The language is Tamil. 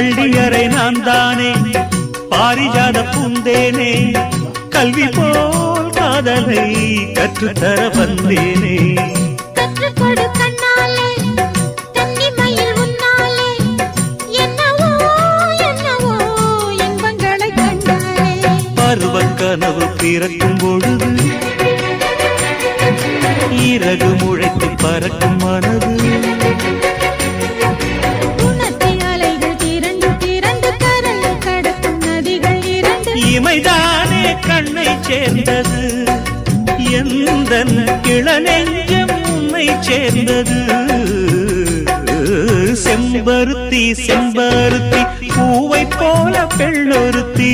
பள்ளியறை நான் தானே பாரிஜாத பூந்தேனே கல்வி போல் காதலை கற்றுத்தர வந்தேனே கற்றுக்கொடு கண்ணாலே தன்னிமையில் உன்னாலே என்னவோ என்னவோ இன்பங்களை கண்டாலே பருவக் கனவு பிறக்கும் பொழுது இறகு முளைத்து பறக்கும் மனது இமைதானே கண்ணை சேர்ந்தது எந்தன் இளநெஞ்சம் உன்னை சேர்ந்தது செம்பருத்தி செம்பருத்தி பூவை போல பெண்ணொருத்தி